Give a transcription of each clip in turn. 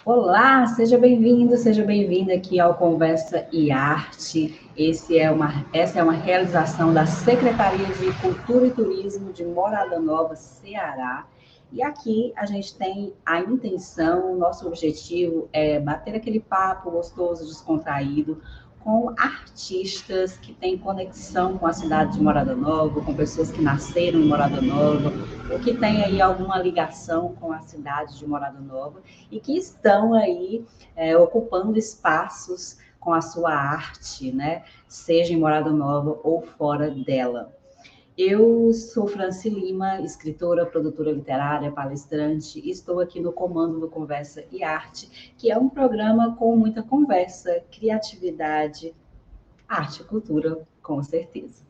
Olá, seja bem-vindo aqui ao Conversa e Arte. Essa é uma realização da Secretaria de Cultura e Turismo de Morada Nova, Ceará. E aqui a gente tem a intenção, o nosso objetivo é bater aquele papo gostoso, descontraído, com artistas que têm conexão com a cidade de Morada Nova, com pessoas que nasceram em Morada Nova, ou que têm aí alguma ligação com a cidade de Morada Nova e que estão aí ocupando espaços com a sua arte, né? Seja em Morada Nova ou fora dela. Eu sou Franci Lima, escritora, produtora literária, palestrante, e estou aqui no comando do Conversa e Arte, que é um programa com muita conversa, criatividade, arte e cultura, com certeza.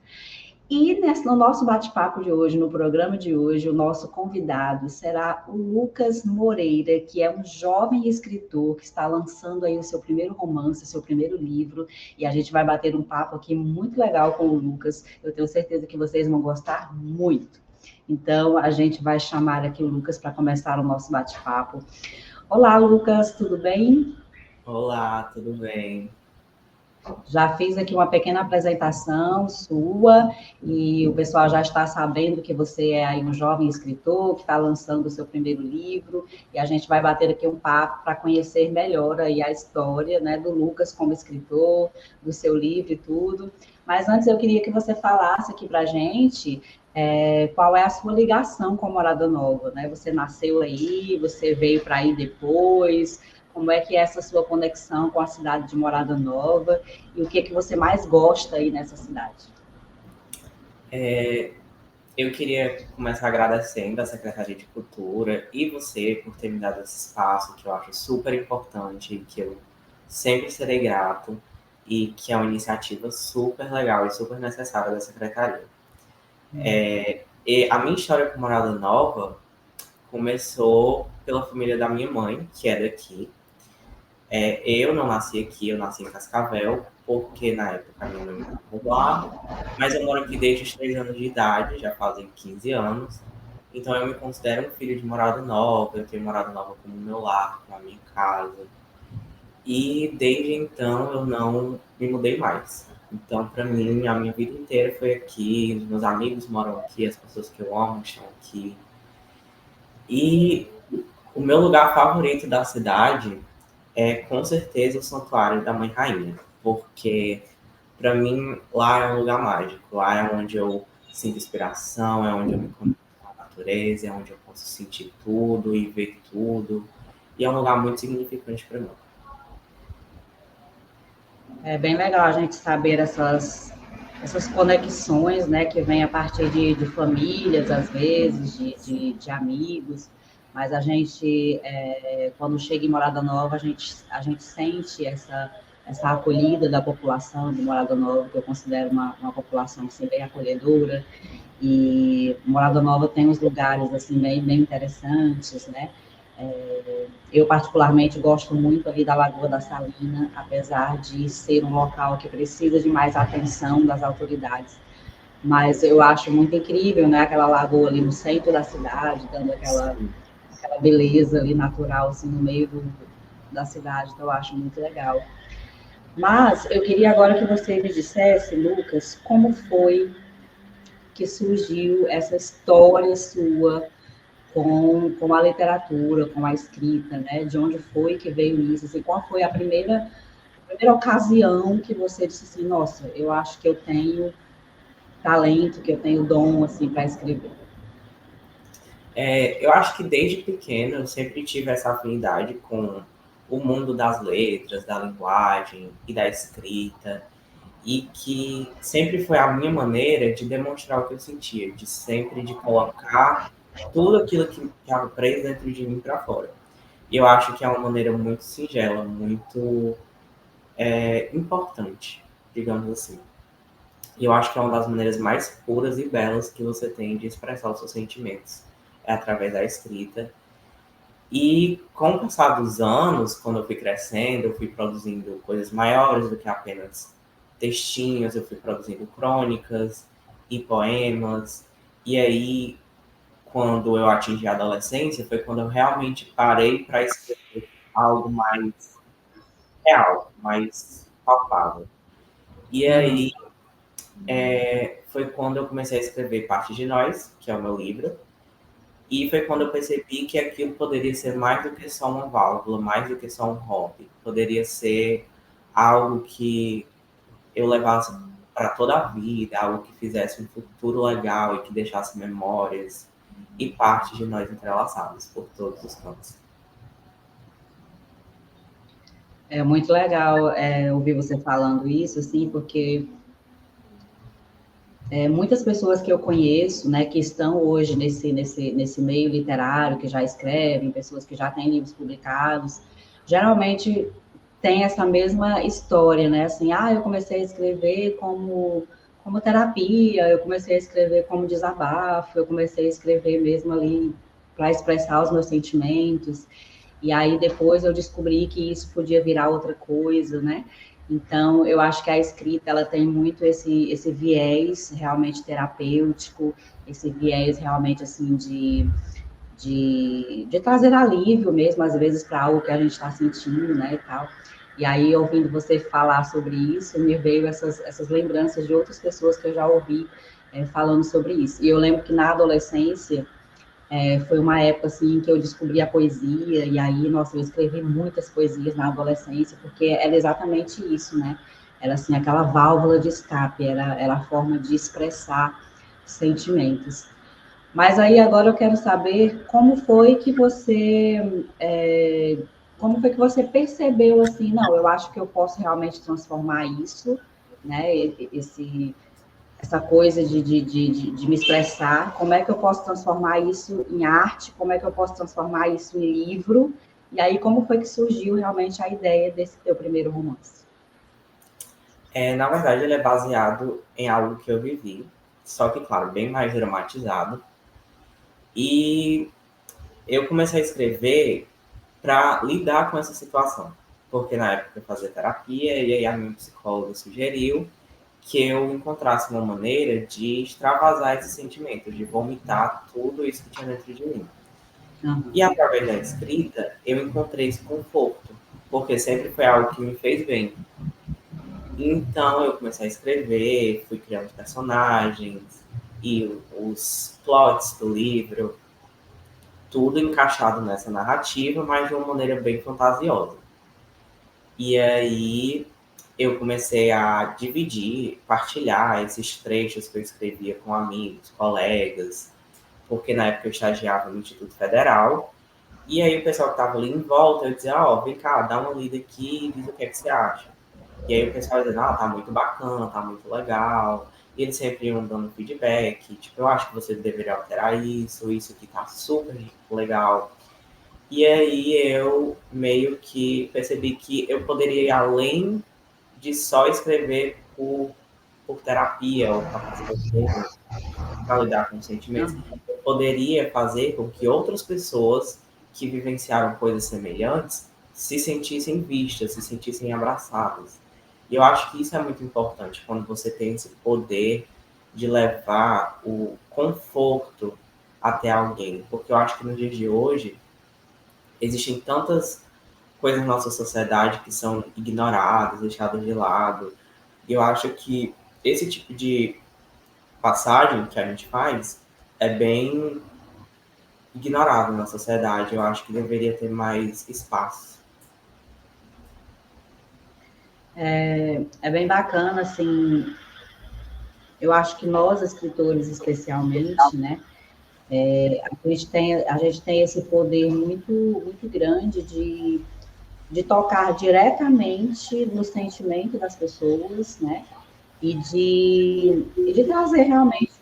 E no nosso bate-papo de hoje, no programa de hoje, o nosso convidado será o Lucas Moreira, que é um jovem escritor que está lançando aí o seu primeiro romance, o seu primeiro livro, e a gente vai bater um papo aqui muito legal com o Lucas. Eu tenho certeza que vocês vão gostar muito. Então, a gente vai chamar aqui o Lucas para começar o nosso bate-papo. Olá, Lucas, tudo bem? Olá, tudo bem? Já fiz aqui uma pequena apresentação sua e o pessoal já está sabendo que você é aí um jovem escritor que está lançando o seu primeiro livro e a gente vai bater aqui um papo para conhecer melhor aí a história, né, do Lucas como escritor, do seu livro e tudo. Mas antes eu queria que você falasse aqui para a gente qual é a sua ligação com a Morada Nova, né? Você nasceu aí, você veio para aí depois, como é que é essa sua conexão com a cidade de Morada Nova e o que é que você mais gosta aí nessa cidade? Eu queria começar agradecendo à Secretaria de Cultura e você por ter me dado esse espaço que eu acho super importante, que eu sempre serei grato e que é uma iniciativa super legal e super necessária da Secretaria. E a minha história com Morada Nova começou pela família da minha mãe, que é daqui. Eu não nasci aqui, eu nasci em Cascavel, porque na época minha mãe morava lá, mas eu moro aqui desde os 3 anos de idade, já fazem 15 anos. Então eu me considero um filho de Morada Nova, eu tenho Morada Nova como meu lar, como a minha casa. E desde então eu não me mudei mais. Então, para mim, a minha vida inteira foi aqui, os meus amigos moram aqui, as pessoas que eu amo estão aqui. E o meu lugar favorito da cidade é com certeza o Santuário da Mãe Rainha, porque para mim lá é um lugar mágico, lá é onde eu sinto inspiração, é onde eu me conecto com a natureza, é onde eu posso sentir tudo e ver tudo, e é um lugar muito significante para mim. É bem legal a gente saber essas conexões, né, que vêm a partir de famílias, às vezes, de amigos, mas a gente, quando chega em Morada Nova, a gente sente essa acolhida da população de Morada Nova, que eu considero uma população assim, bem acolhedora, e Morada Nova tem uns lugares assim bem interessantes, né? Eu particularmente gosto muito ali da Lagoa da Salina, apesar de ser um local que precisa de mais atenção das autoridades. Mas eu acho muito incrível, né? Aquela lagoa ali no centro da cidade, dando Sim. aquela beleza ali natural assim no meio da cidade. Então eu acho muito legal. Mas eu queria agora que você me dissesse, Lucas, como foi que surgiu essa história sua com a literatura, com a escrita, né? De onde foi que veio isso? Assim, qual foi a primeira ocasião que você disse assim, nossa, eu acho que eu tenho talento, que eu tenho dom assim para escrever? Eu acho que desde pequeno eu sempre tive essa afinidade com o mundo das letras, da linguagem e da escrita, e que sempre foi a minha maneira de demonstrar o que eu sentia, de sempre de colocar tudo aquilo que estava preso dentro de mim para fora. E eu acho que é uma maneira muito singela, muito importante, digamos assim. E eu acho que é uma das maneiras mais puras e belas que você tem de expressar os seus sentimentos. É através da escrita. E com o passar dos anos, quando eu fui crescendo, eu fui produzindo coisas maiores do que apenas textinhos, eu fui produzindo crônicas e poemas. E aí, quando eu atingi a adolescência, foi quando eu realmente parei para escrever. algo mais real, mais palpável. E aí foi quando eu comecei a escrever Parte de Nós, que é o meu livro, e foi quando eu percebi que aquilo poderia ser mais do que só uma válvula, mais do que só um hobby. Poderia ser algo que eu levasse para toda a vida, algo que fizesse um futuro legal e que deixasse memórias e partes de nós entrelaçadas por todos os cantos. É muito legal ouvir você falando isso, assim, porque muitas pessoas que eu conheço, né, que estão hoje nesse meio literário, que já escrevem, pessoas que já têm livros publicados, geralmente tem essa mesma história, né? Assim, eu comecei a escrever como terapia, eu comecei a escrever como desabafo, eu comecei a escrever mesmo ali para expressar os meus sentimentos. E aí depois eu descobri que isso podia virar outra coisa, né? Então, eu acho que a escrita, ela tem muito esse viés realmente terapêutico, esse viés realmente, assim, de trazer alívio mesmo, às vezes, para algo que a gente está sentindo, né, e tal. E aí, ouvindo você falar sobre isso, me veio essas lembranças de outras pessoas que eu já ouvi falando sobre isso. E eu lembro que na adolescência, foi uma época, assim, que eu descobri a poesia, e aí, nossa, eu escrevi muitas poesias na adolescência, porque era exatamente isso, né? Era, assim, aquela válvula de escape, era a forma de expressar sentimentos. Mas aí agora eu quero saber como foi que você percebeu assim, não, eu acho que eu posso realmente transformar isso, né? Essa coisa de me expressar, como é que eu posso transformar isso em arte, como é que eu posso transformar isso em livro, e aí como foi que surgiu realmente a ideia desse teu primeiro romance? Na verdade, ele é baseado em algo que eu vivi, só que, claro, bem mais dramatizado. E eu comecei a escrever para lidar com essa situação, porque na época eu fazia terapia e aí a minha psicóloga sugeriu que eu encontrasse uma maneira de extravasar esse sentimento, de vomitar tudo isso que tinha dentro de mim. Uhum. E através da escrita, eu encontrei esse conforto, porque sempre foi algo que me fez bem. Então eu comecei a escrever, fui criando personagens e os plots do livro, tudo encaixado nessa narrativa, mas de uma maneira bem fantasiosa. E aí eu comecei a dividir, partilhar esses trechos que eu escrevia com amigos, colegas, porque na época eu estagiava no Instituto Federal. E aí o pessoal que estava ali em volta, eu dizia, vem cá, dá uma lida aqui e diz o que é que você acha. E aí o pessoal dizia, tá muito bacana, tá muito legal. E eles sempre iam dando feedback, tipo, eu acho que você deveria alterar isso aqui tá super legal. E aí eu meio que percebi que eu poderia ir além de só escrever por terapia ou para fazer bem, para lidar com sentimentos. Uhum. Eu poderia fazer com que outras pessoas que vivenciaram coisas semelhantes se sentissem vistas, se sentissem abraçadas. E eu acho que isso é muito importante quando você tem esse poder de levar o conforto até alguém, porque eu acho que nos dias de hoje existem tantas coisas na nossa sociedade que são ignoradas, deixadas de lado. E eu acho que esse tipo de passagem que a gente faz é bem ignorado na sociedade. Eu acho que deveria ter mais espaço. É bem bacana, assim, eu acho que nós, escritores especialmente, né, a gente tem esse poder muito, muito grande de tocar diretamente no sentimento das pessoas, né? E de trazer realmente,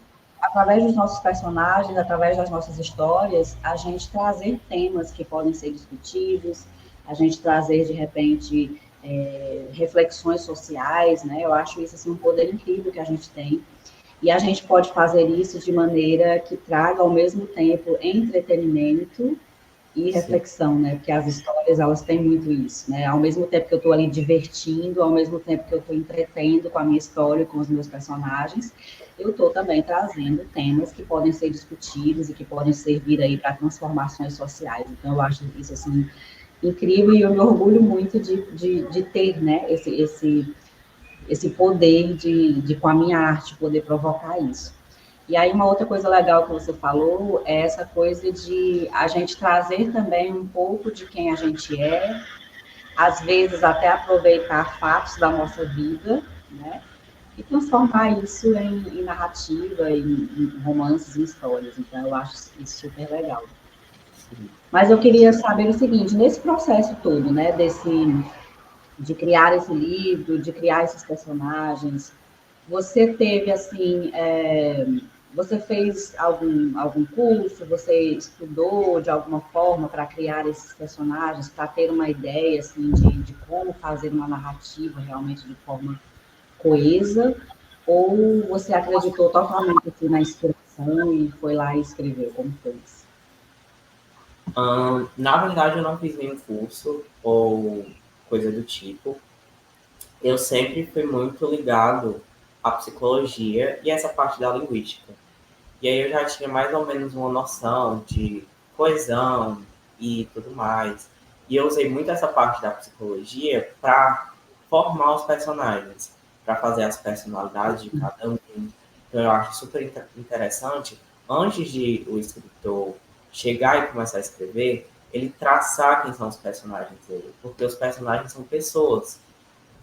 através dos nossos personagens, através das nossas histórias, a gente trazer temas que podem ser discutidos, a gente trazer, de repente, reflexões sociais, né? Eu acho isso assim, um poder incrível que a gente tem. E a gente pode fazer isso de maneira que traga, ao mesmo tempo, entretenimento e Sim. reflexão, né? Porque as histórias, elas têm muito isso, né? Ao mesmo tempo que eu estou ali divertindo, ao mesmo tempo que eu estou entretendo com a minha história, com os meus personagens, eu estou também trazendo temas que podem ser discutidos e que podem servir aí para transformações sociais. Então, eu acho isso, assim, incrível e eu me orgulho muito de ter, né, esse poder de, com a minha arte, poder provocar isso. E aí, uma outra coisa legal que você falou é essa coisa de a gente trazer também um pouco de quem a gente é, às vezes até aproveitar fatos da nossa vida, né? E transformar isso em narrativa, em romances, em histórias. Então, eu acho isso super legal. Sim. Mas eu queria saber o seguinte, nesse processo todo, né, de criar esse livro, de criar esses personagens, você teve, assim, você fez algum curso, você estudou de alguma forma para criar esses personagens, para ter uma ideia, assim, de como fazer uma narrativa realmente de forma coesa, ou você acreditou totalmente assim, na inspiração e foi lá e escreveu? Como foi isso? Na verdade, eu não fiz nenhum curso ou coisa do tipo. Eu sempre fui muito ligado à psicologia e essa parte da linguística. E aí eu já tinha mais ou menos uma noção de coesão e tudo mais. E eu usei muito essa parte da psicologia para formar os personagens, para fazer as personalidades de cada um. Então eu acho super interessante, antes de o escritor chegar e começar a escrever, ele traçar quem são os personagens dele, porque os personagens são pessoas.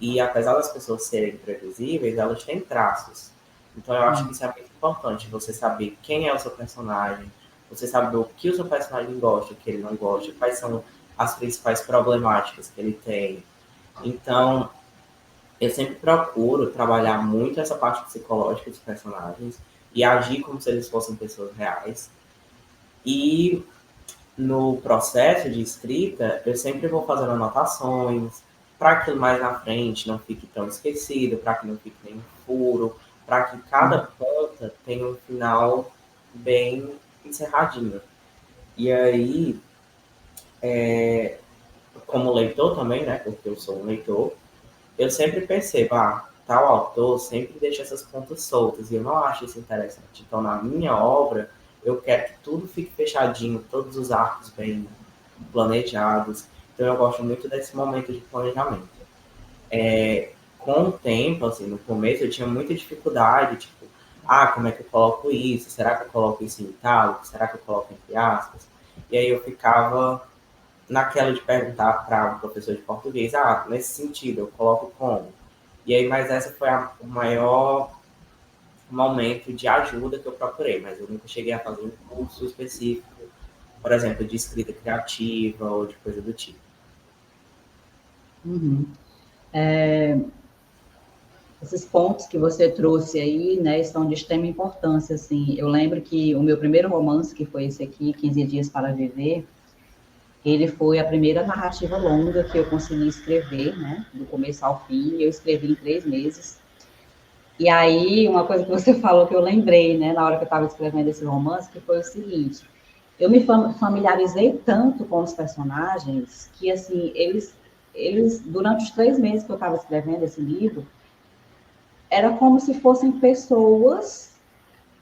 E apesar das pessoas serem imprevisíveis, elas têm traços. Então eu acho que isso é muito importante, você saber quem é o seu personagem, você saber o que o seu personagem gosta, o que ele não gosta, quais são as principais problemáticas que ele tem. Então, eu sempre procuro trabalhar muito essa parte psicológica dos personagens e agir como se eles fossem pessoas reais. E no processo de escrita, eu sempre vou fazendo anotações para que mais na frente não fique tão esquecido, para que não fique nenhum furo, para que cada ponta tenha um final bem encerradinho. E aí, como leitor também, né, porque eu sou um leitor, eu sempre percebo, tal autor sempre deixa essas pontas soltas, e eu não acho isso interessante. Então, na minha obra, eu quero que tudo fique fechadinho, todos os arcos bem planejados. Então, eu gosto muito desse momento de planejamento. Com o tempo, assim, no começo, eu tinha muita dificuldade, tipo, como é que eu coloco isso? Será que eu coloco isso em itálico? Será que eu coloco entre aspas? E aí eu ficava naquela de perguntar para um professor de português, nesse sentido, eu coloco como? E aí, mas essa foi o maior momento de ajuda que eu procurei, mas eu nunca cheguei a fazer um curso específico, por exemplo, de escrita criativa ou de coisa do tipo. Uhum. Esses pontos que você trouxe aí, né, são de extrema importância, assim. Eu lembro que o meu primeiro romance, que foi esse aqui, 15 Dias para Viver, ele foi a primeira narrativa longa que eu consegui escrever, né, do começo ao fim. Eu escrevi em 3 meses. E aí, uma coisa que você falou que eu lembrei, né, na hora que eu estava escrevendo esse romance, que foi o seguinte: eu me familiarizei tanto com os personagens que, assim, eles durante os 3 meses que eu estava escrevendo esse livro, era como se fossem pessoas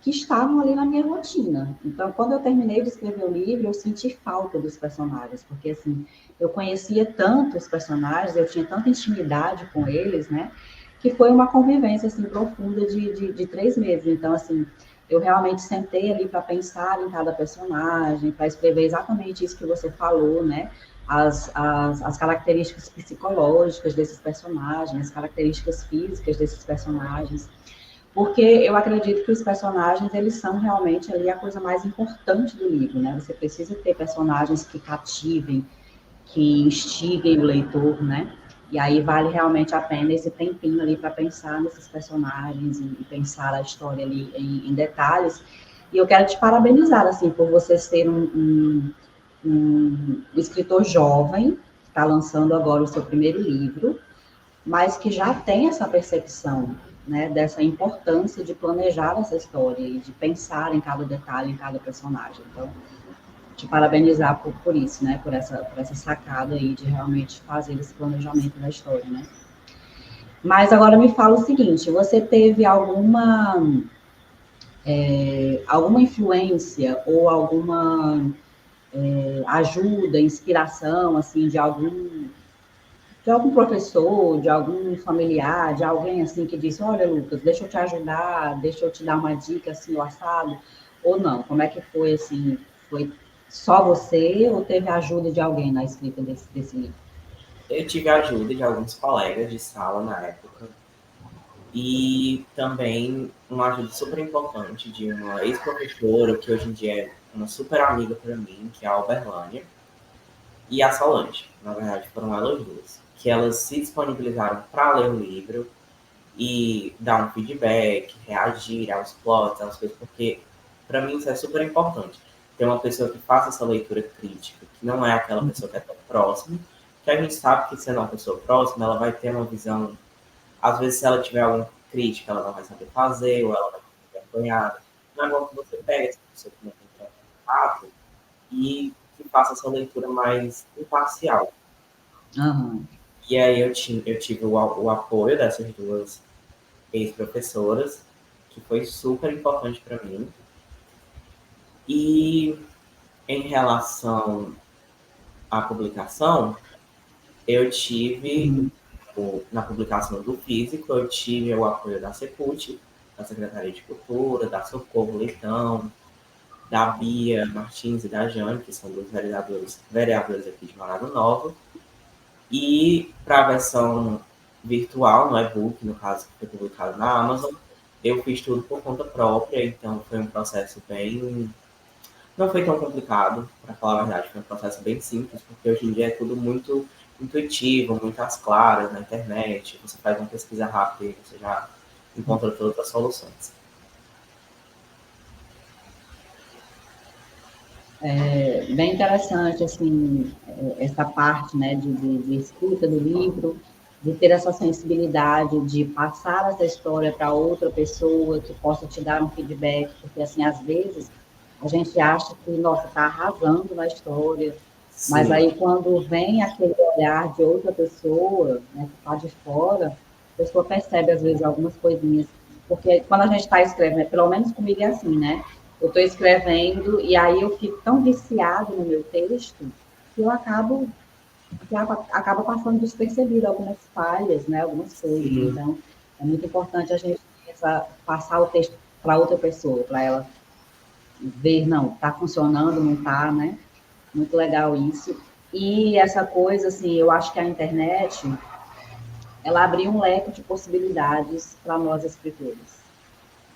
que estavam ali na minha rotina. Então, quando eu terminei de escrever o livro, eu senti falta dos personagens, porque, assim, eu conhecia tanto os personagens, eu tinha tanta intimidade com eles, né, que foi uma convivência, assim, profunda de 3 meses. Então, assim, eu realmente sentei ali para pensar em cada personagem, para escrever exatamente isso que você falou, né, as características psicológicas desses personagens, as características físicas desses personagens, porque eu acredito que os personagens, eles são realmente ali a coisa mais importante do livro, né? Você precisa ter personagens que cativem, que instiguem o leitor, né? E aí vale realmente a pena esse tempinho ali para pensar nesses personagens e pensar a história ali em detalhes. E eu quero te parabenizar, assim, por você ser um escritor jovem, que está lançando agora o seu primeiro livro, mas que já tem essa percepção, né, dessa importância de planejar essa história e de pensar em cada detalhe, em cada personagem. Então, te parabenizar por isso, né, por essa sacada aí de realmente fazer esse planejamento da história, né. Mas agora me fala o seguinte, você teve alguma influência ou alguma ajuda, inspiração, assim, de algum professor, de algum familiar, de alguém assim que disse, olha, Lucas, deixa eu te ajudar, deixa eu te dar uma dica assim, o assado, ou não? Como é que foi assim? Foi só você ou teve a ajuda de alguém na escrita desse livro? Eu tive a ajuda de alguns colegas de sala na época e também uma ajuda super importante de uma ex-professora, que hoje em dia é uma super amiga para mim, que é a Alberlânia, e a Solange. Na verdade, foram elas duas. Que elas se disponibilizaram para ler o livro e dar um feedback, reagir aos plots, às coisas, porque para mim isso é super importante. Ter uma pessoa que faça essa leitura crítica, que não é aquela pessoa que é tão próxima, que a gente sabe que sendo uma pessoa próxima, ela vai ter uma visão, às vezes se ela tiver alguma crítica, ela não vai saber fazer, ou ela vai ficar envergonhada. Não é bom que você pegue essa pessoa que não tem tanto contato e que faça essa leitura mais imparcial. Uhum. E aí eu tive o apoio dessas duas ex-professoras, que foi super importante para mim. E em relação à publicação, eu tive, na publicação do físico, eu tive o apoio da Secult, da Secretaria de Cultura, da Socorro Leitão, da Bia Martins e da Jane, que são duas vereadores aqui de Morada Nova. E para a versão virtual, no e-book, no caso, que foi publicado na Amazon, eu fiz tudo por conta própria, então foi um processo bem. Não foi tão complicado, para falar a verdade, foi um processo bem simples, porque hoje em dia é tudo muito intuitivo, muitas claras na internet, você faz uma pesquisa rápida e você já encontra todas as soluções. Bem interessante, assim, essa parte, né, de escuta do livro, de ter essa sensibilidade de passar essa história para outra pessoa que possa te dar um feedback, porque, assim, às vezes a gente acha que, nossa, está arrasando na história, mas Sim, aí quando vem aquele olhar de outra pessoa, né, que está de fora, a pessoa percebe, às vezes, algumas coisinhas, porque quando a gente está escrevendo, né, pelo menos comigo é assim, né, eu estou escrevendo e aí eu fico tão viciado no meu texto que eu acaba passando despercebido algumas falhas, né, algumas coisas. sim. Então, é muito importante a gente passar o texto para outra pessoa, para ela ver, não, está funcionando, não está, né? Muito legal isso. E essa coisa, assim, eu acho que a internet, ela abriu um leque de possibilidades para nós escritores.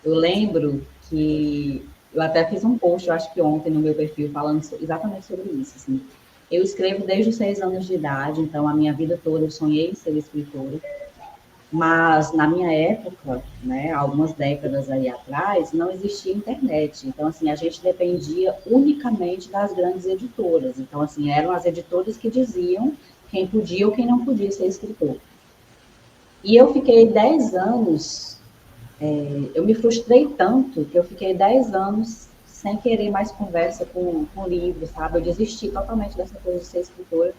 Eu lembro que eu até fiz um post, eu acho que ontem no meu perfil, falando exatamente sobre isso. Assim. Eu escrevo desde os 6 anos de idade, então a minha vida toda eu sonhei em ser escritora. Mas na minha época, né, algumas décadas aí atrás, não existia internet. Então, assim, a gente dependia unicamente das grandes editoras. Então, assim, eram as editoras que diziam quem podia ou quem não podia ser escritor. E eu fiquei 10 anos eu me frustrei tanto que eu fiquei 10 anos sem querer mais conversa com livro, sabe? Eu desisti totalmente dessa coisa de ser escritora,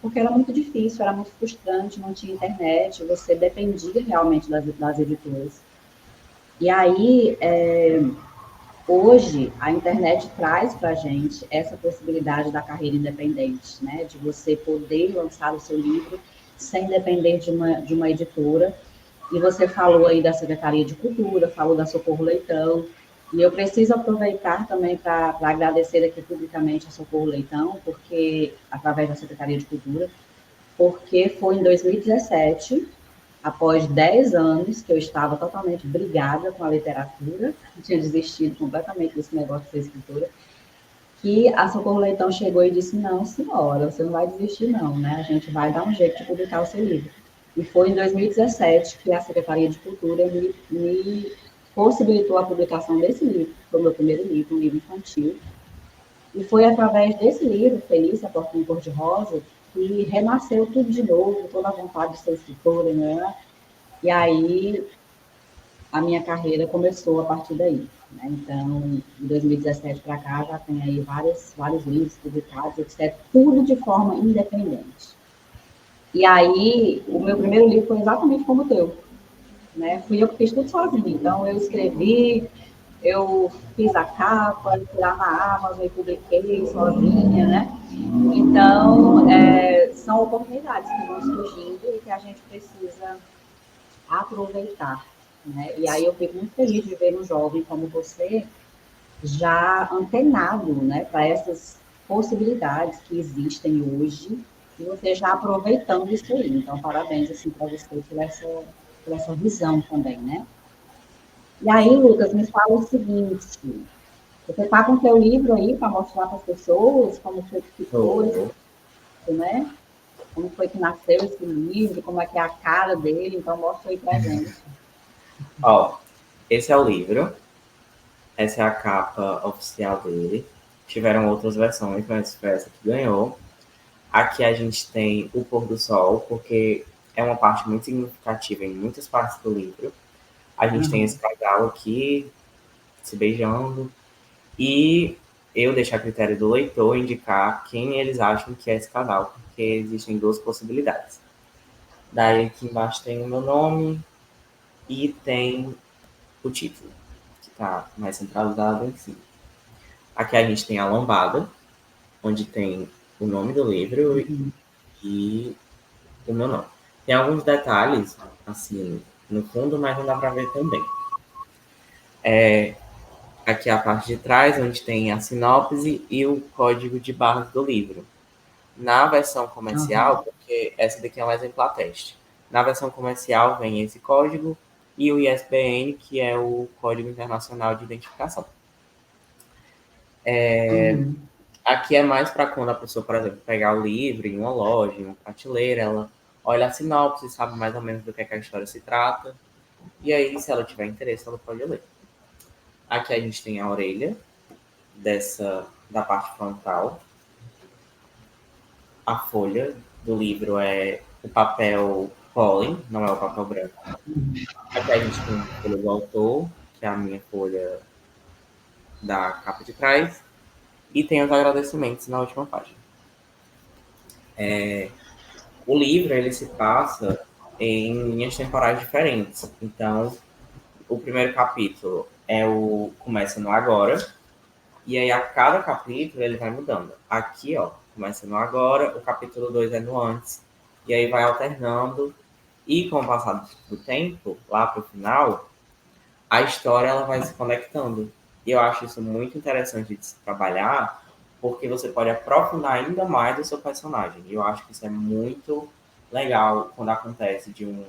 porque era muito difícil, era muito frustrante, não tinha internet, você dependia realmente das editoras. E aí, hoje, a internet traz para a gente essa possibilidade da carreira independente, né? De você poder lançar o seu livro sem depender de uma editora. E você falou aí da Secretaria de Cultura, falou da Socorro Leitão, e eu preciso aproveitar também para agradecer aqui publicamente a Socorro Leitão, porque através da Secretaria de Cultura, porque foi em 2017, após 10 anos que eu estava totalmente brigada com a literatura, tinha desistido completamente desse negócio de ser escritora, que a Socorro Leitão chegou e disse, não, senhora, você não vai desistir não, né? A gente vai dar um jeito de publicar o seu livro. E foi em 2017 que a Secretaria de Cultura me possibilitou a publicação desse livro, que foi o meu primeiro livro, um livro infantil. E foi através desse livro, Felícia, Porquinho Cor-de-Rosa, que renasceu tudo de novo, toda a vontade de ser escritora, né? E aí a minha carreira começou a partir daí. Né? Então, de 2017 para cá, já tem aí vários livros publicados, etc., tudo de forma independente. E aí, o meu primeiro livro foi exatamente como o teu. Né? Fui eu que fiz tudo sozinha. Então, eu escrevi, eu fiz a capa, fui lá na Amazon e publiquei sozinha, né? Então, são oportunidades que vão surgindo e que a gente precisa aproveitar, né? E aí eu fico muito feliz de ver um jovem como você já antenado, né, para essas possibilidades que existem hoje e você já aproveitando isso aí. Então, parabéns assim para você por essa visão também, né? E aí, Lucas, me fala o seguinte: você está com o seu livro aí para mostrar para as pessoas como foi que ficou esse, Tô. né? Como foi que nasceu esse livro, como é que é a cara dele, então mostra aí pra gente. Ó, esse é o livro. Essa é a capa oficial dele. Tiveram outras versões, mas foi essa que ganhou. Aqui a gente tem o pôr do sol, porque é uma parte muito significativa em muitas partes do livro. A gente tem esse Uhum. casal aqui se beijando. E eu deixo a critério do leitor indicar quem eles acham que é esse casal, porque existem duas possibilidades. Daí aqui embaixo tem o meu nome e tem o título, que está mais centralizado em cima. Aqui a gente tem a lombada, onde tem o nome do livro Uhum. e o meu nome. Tem alguns detalhes, assim, no fundo, mas não dá para ver também. Aqui é a parte de trás, onde tem a sinopse e o código de barras do livro. Na versão Uhum. comercial, porque essa daqui é um exemplar teste. Na versão comercial vem esse código e o ISBN, que é o Código Internacional de Identificação. Uhum. Aqui é mais para quando a pessoa, por exemplo, pegar o livro em uma loja, em uma prateleira, ela olha a sinopse, sabe mais ou menos do que, é que a história se trata, e aí, se ela tiver interesse, ela pode ler. Aqui a gente tem a orelha da parte frontal. A folha do livro é o papel pólen, não é o papel branco. Aqui a gente tem a folha do autor, que é a minha folha da capa de trás, e tem os agradecimentos na última página. O livro ele se passa em linhas temporais diferentes. Então, o primeiro capítulo começa no agora, e aí a cada capítulo ele vai mudando. Aqui, ó, começa no agora, o capítulo 2 é no antes, e aí vai alternando. E com o passar do tempo, lá para o final, a história ela vai se conectando. E eu acho isso muito interessante de se trabalhar, porque você pode aprofundar ainda mais o seu personagem. E eu acho que isso é muito legal quando acontece de um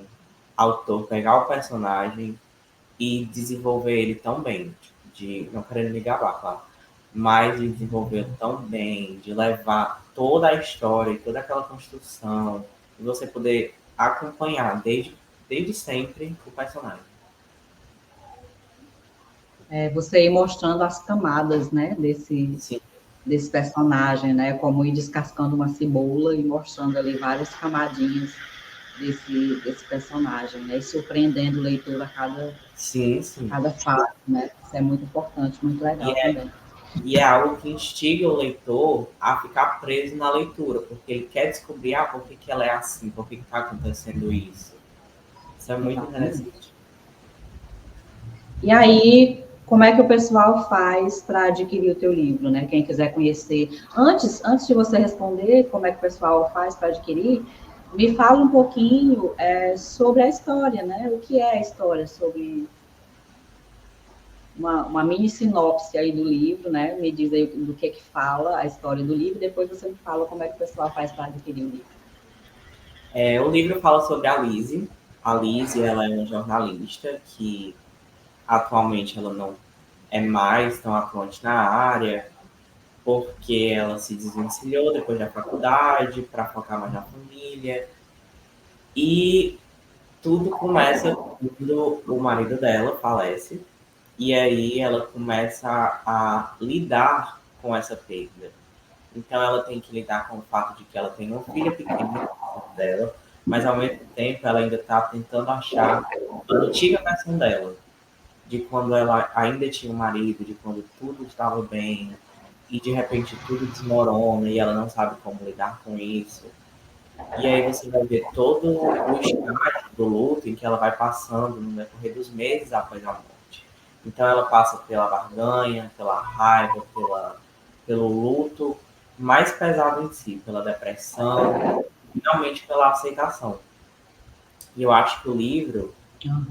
autor pegar o personagem e desenvolver ele tão bem, tipo, de não querendo me gabar, claro, mas de desenvolver tão bem, de levar toda a história e toda aquela construção, e você poder acompanhar desde sempre o personagem. Você ir mostrando as camadas, né, Sim, desse personagem, né, como ir descascando uma cebola e mostrando ali várias camadinhas desse personagem, né, e surpreendendo o leitor sim, a sim. cada fase, né, isso é muito importante, muito E legal é, também. e é algo que instiga o leitor a ficar preso na leitura, porque ele quer descobrir, por que, que ela é assim, por que está acontecendo isso. Isso é muito Exatamente. interessante. E aí, como é que o pessoal faz para adquirir o teu livro, né? Quem quiser conhecer. Antes de você responder como é que o pessoal faz para adquirir, me fala um pouquinho sobre a história, né? O que é a história sobre uma mini sinopse aí do livro, né? Me diz aí do que fala a história do livro, e depois você me fala como é que o pessoal faz para adquirir o livro. O livro fala sobre a Lizzie. A Lizzie, ela é uma jornalista que atualmente ela não é mais tão atuante na área, porque ela se desvencilhou depois da faculdade para focar mais na família. E tudo começa quando o marido dela falece, e aí ela começa a lidar com essa perda. Então ela tem que lidar com o fato de que ela tem uma filha pequena dela, mas ao mesmo tempo ela ainda está tentando achar a antiga versão dela, de quando ela ainda tinha um marido, de quando tudo estava bem, e de repente tudo desmorona e ela não sabe como lidar com isso. E aí você vai ver todo o estágio do luto em que ela vai passando no decorrer dos meses após a morte. Então ela passa pela barganha, pela raiva, pelo luto mais pesado em si, pela depressão, finalmente pela aceitação. E eu acho que o livro,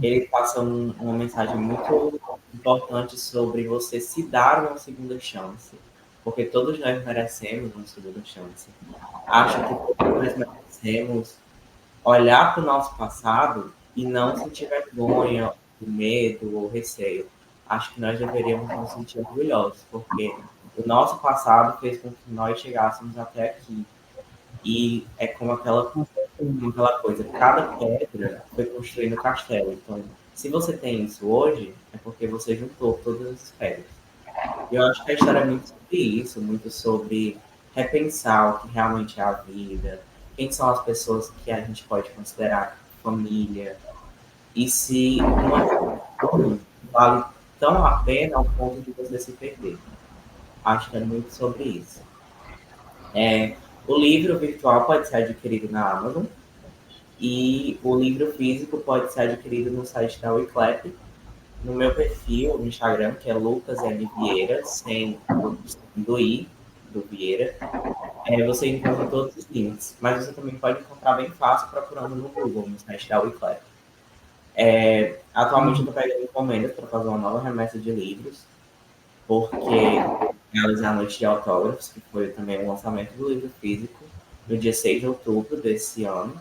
ele passa uma mensagem muito importante sobre você se dar uma segunda chance, porque todos nós merecemos uma segunda chance. Acho que todos nós merecemos olhar para o nosso passado e não sentir vergonha, medo ou receio. Acho que nós deveríamos nos sentir orgulhosos, porque o nosso passado fez com que nós chegássemos até aqui. E é como aquela coisa, cada pedra foi construindo o castelo. Então, se você tem isso hoje, é porque você juntou todas as pedras. E eu acho que a história é muito sobre isso, muito sobre repensar o que realmente é a vida, quem são as pessoas que a gente pode considerar família, e se uma relação vale tão a pena ao ponto de você se perder. Acho que é muito sobre isso. O livro virtual pode ser adquirido na Amazon e o livro físico pode ser adquirido no site da Wiclap, no meu perfil no Instagram, que é Lucas N. Vieira, sem do I, do Vieira. Você encontra todos os links, mas você também pode encontrar bem fácil procurando no Google, no site da Wiclap. Atualmente eu estou pegando encomendas para fazer uma nova remessa de livros, porque realizei a noite de autógrafos, que foi também o lançamento do livro físico, no dia 6 de outubro desse ano,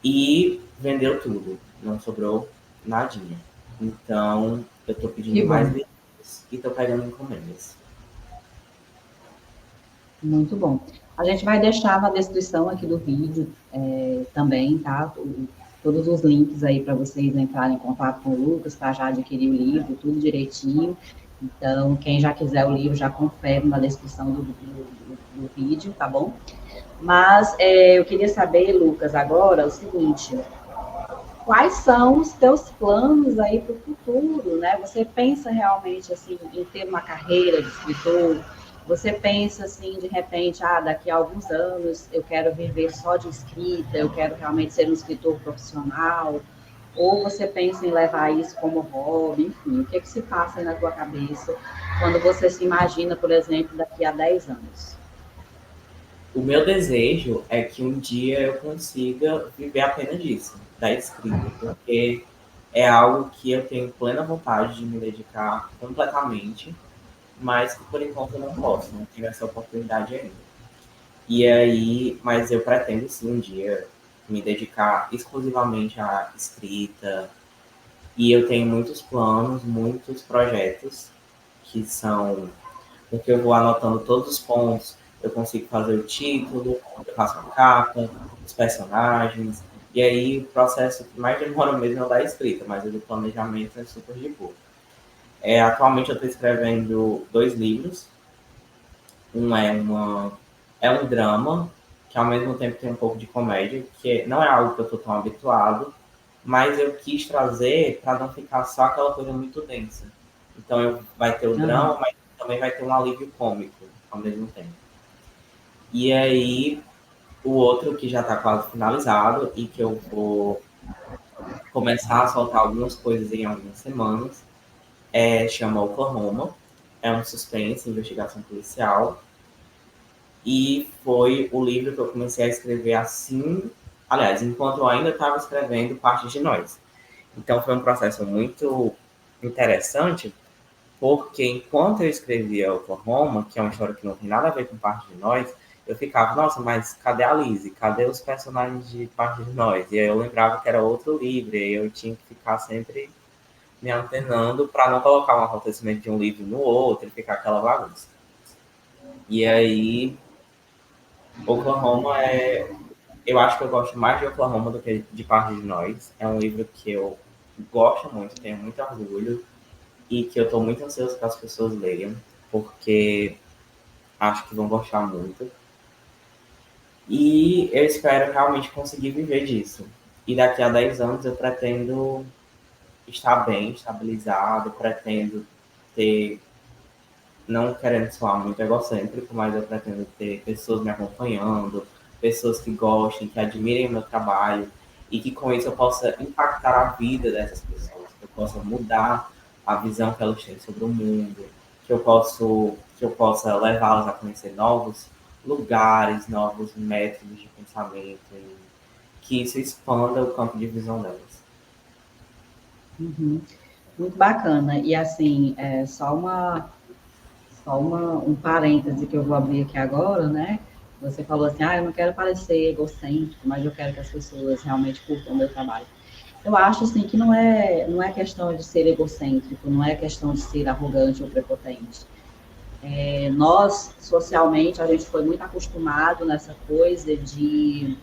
e vendeu tudo, não sobrou nadinha. Então, eu estou pedindo mais livros e estou pegando encomendas. Muito bom. A gente vai deixar na descrição aqui do vídeo também, tá? Todos os links aí para vocês entrarem em contato com o Lucas, para já adquirir o livro, tudo direitinho. Então, quem já quiser o livro, já confere na descrição do vídeo, tá bom? Mas eu queria saber, Lucas, agora o seguinte: quais são os teus planos aí para o futuro, né? Você pensa realmente assim em ter uma carreira de escritor? Você pensa assim, de repente, daqui a alguns anos eu quero viver só de escrita, eu quero realmente ser um escritor profissional? Ou você pensa em levar isso como hobby? Enfim, o que se passa aí na tua cabeça quando você se imagina, por exemplo, daqui a 10 anos? O meu desejo é que um dia eu consiga viver apenas disso, da escrita, porque é algo que eu tenho plena vontade de me dedicar completamente, mas que por enquanto eu não posso, não tive essa oportunidade ainda. E aí, mas eu pretendo sim um dia me dedicar exclusivamente à escrita, e eu tenho muitos planos, muitos projetos que são porque eu vou anotando todos os pontos, eu consigo fazer o título, eu faço a capa, os personagens, e aí o processo que mais demora mesmo é o da escrita, mas o do planejamento é super de boa. Atualmente eu estou escrevendo 2 livros. Um é um drama, que ao mesmo tempo tem um pouco de comédia, que não é algo que eu estou tão habituado, mas eu quis trazer para não ficar só aquela coisa muito densa. Então vai ter o drama, mas também vai ter um alívio cômico ao mesmo tempo. E aí, o outro que já está quase finalizado e que eu vou começar a soltar algumas coisas em algumas semanas, chama Oklahoma. É um suspense, investigação policial. E foi o livro que eu comecei a escrever assim, aliás, enquanto eu ainda estava escrevendo Parte de Nós. Então foi um processo muito interessante, porque enquanto eu escrevia Oklahoma, que é uma história que não tem nada a ver com Parte de Nós, eu ficava, nossa, mas cadê a Lizzie? Cadê os personagens de Parte de Nós? E aí eu lembrava que era outro livro, e aí eu tinha que ficar sempre me antenando para não colocar um acontecimento de um livro no outro e ficar aquela bagunça. E aí, Oklahoma eu acho que eu gosto mais de Oklahoma do que de Parte de Nós. É um livro que eu gosto muito, tenho muito orgulho e que eu estou muito ansioso para as pessoas leiam, porque acho que vão gostar muito. E eu espero realmente conseguir viver disso. E daqui a 10 anos eu pretendo estar bem, estabilizado, pretendo ter, não querendo soar muito egocêntrico, mas eu pretendo ter pessoas me acompanhando, pessoas que gostem, que admirem o meu trabalho, e que com isso eu possa impactar a vida dessas pessoas, que eu possa mudar a visão que elas têm sobre o mundo, que eu possa levá-las a conhecer novos lugares, novos métodos de pensamento, e que isso expanda o campo de visão delas. Uhum. Muito bacana. E assim, um parêntese que eu vou abrir aqui agora, né? Você falou assim, eu não quero parecer egocêntrico, mas eu quero que as pessoas realmente curtam o meu trabalho. Eu acho assim que não é questão de ser egocêntrico, não é questão de ser arrogante ou prepotente. Nós, socialmente, a gente foi muito acostumado nessa coisa de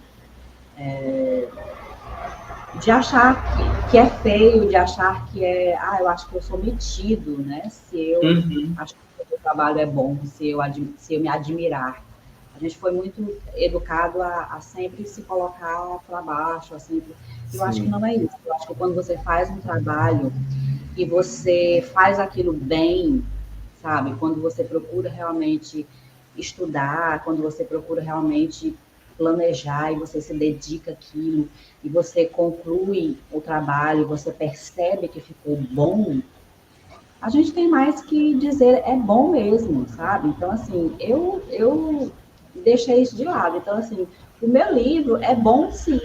achar que é feio, de achar que eu acho que eu sou metido, né? Se eu Uhum. acho que o meu trabalho é bom, se eu me admirar. A gente foi muito educado a sempre se colocar para baixo, a sempre. Eu acho que Sim, não é isso. Eu acho que quando você faz um trabalho e você faz aquilo bem, sabe? Quando você procura realmente estudar, quando você procura realmente planejar e você se dedica àquilo e você conclui o trabalho, você percebe que ficou bom, a gente tem mais que dizer é bom mesmo, sabe? Então, assim, eu deixei isso de lado. Então, assim, o meu livro é bom sim,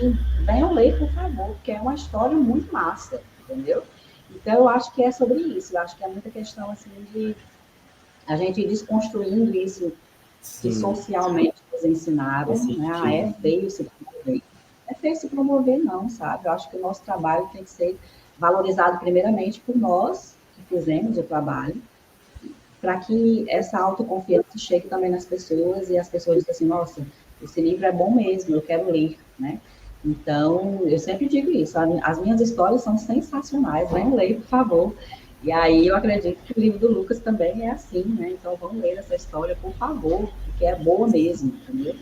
venham ler, por favor, porque é uma história muito massa, entendeu? Então, eu acho que é sobre isso. Eu acho que é muita questão, assim, de a gente ir desconstruindo isso que sim, socialmente nos ensinaram, esse né? É estigma. feio se promover. É feio se promover, não, sabe? Eu acho que o nosso trabalho tem que ser valorizado primeiramente por nós que fizemos o trabalho, para que essa autoconfiança chegue também nas pessoas e as pessoas dizem assim, nossa, esse livro é bom mesmo, eu quero ler, né? Então, eu sempre digo isso, as minhas histórias são sensacionais, venham ler, por favor. E aí eu acredito que o livro do Lucas também é assim, né? Então, vamos ler essa história, por favor, porque é boa mesmo, entendeu?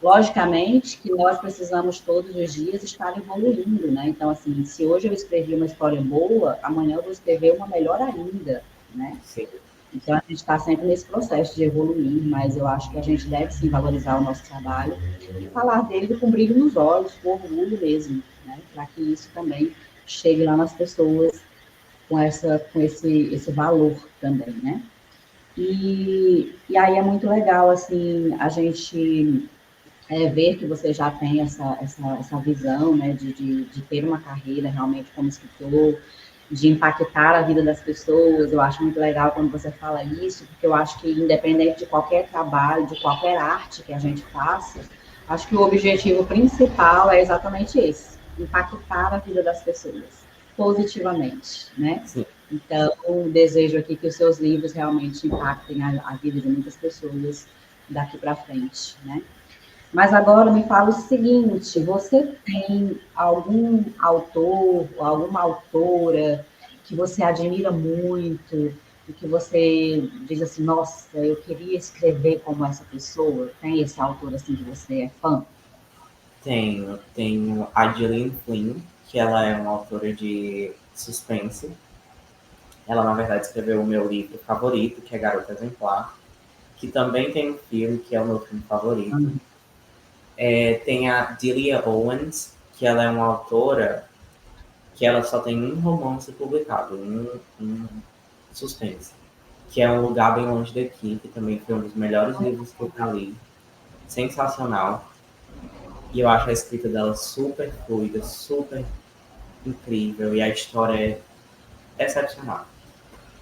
Logicamente que nós precisamos todos os dias estar evoluindo, né? Então, assim, se hoje eu escrevi uma história boa, amanhã eu vou escrever uma melhor ainda, né? Sim, Então, a gente está sempre nesse processo de evoluir, mas eu acho que a gente deve sim valorizar o nosso trabalho e falar dele com brilho nos olhos, com orgulho mesmo, né? Para que isso também chegue lá nas pessoas com esse valor também, né? E aí é muito legal, assim, a gente ver que você já tem essa visão, né, de ter uma carreira realmente como escritor, de impactar a vida das pessoas. Eu acho muito legal quando você fala isso, porque eu acho que independente de qualquer trabalho, de qualquer arte que a gente faça, acho que o objetivo principal é exatamente esse, impactar a vida das pessoas positivamente, né? sim. Então, desejo aqui que os seus livros realmente impactem a vida de muitas pessoas daqui para frente, né? Mas agora me fala o seguinte: você tem algum autor ou alguma autora que você admira muito e que você diz assim, nossa, eu queria escrever como essa pessoa? Tem esse autor assim que você é fã? Tenho a Gillian Flynn, que ela é uma autora de suspense. Ela, na verdade, escreveu o meu livro favorito, que é Garota Exemplar, que também tem um filme, que é o meu filme favorito. Tem a Delia Owens, que ela é uma autora que ela só tem um romance publicado, um suspense, que é Um Lugar Bem Longe Daqui, que também foi um dos melhores livros que eu já li. Sensacional. E eu acho a escrita dela super fluida, super incrível, e a história é excepcional.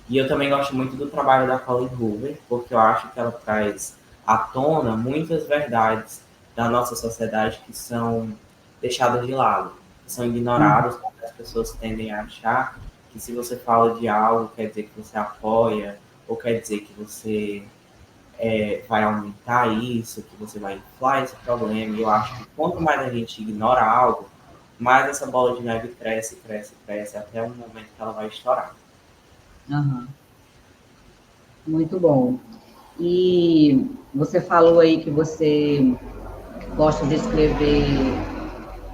E eu também gosto muito do trabalho da Colleen Hoover, porque eu acho que ela traz à tona muitas verdades da nossa sociedade que são deixadas de lado, que são Uhum, ignoradas, porque as pessoas tendem a achar que se você fala de algo, quer dizer que você apoia, ou quer dizer que você vai aumentar isso, que você vai inflar esse problema. E eu acho que quanto mais a gente ignora algo, mais essa bola de neve cresce, cresce, cresce, até o momento que ela vai estourar. aham, muito bom. E você falou aí que você gosta de escrever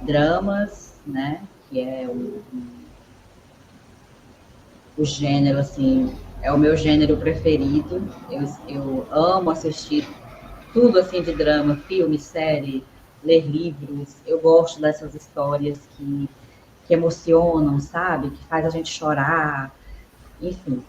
dramas, né? Que é o gênero, assim, é o meu gênero preferido. Eu amo assistir tudo, assim, de drama, filme, série, ler livros. Eu gosto dessas histórias que emocionam, sabe? Que faz a gente chorar. enfim.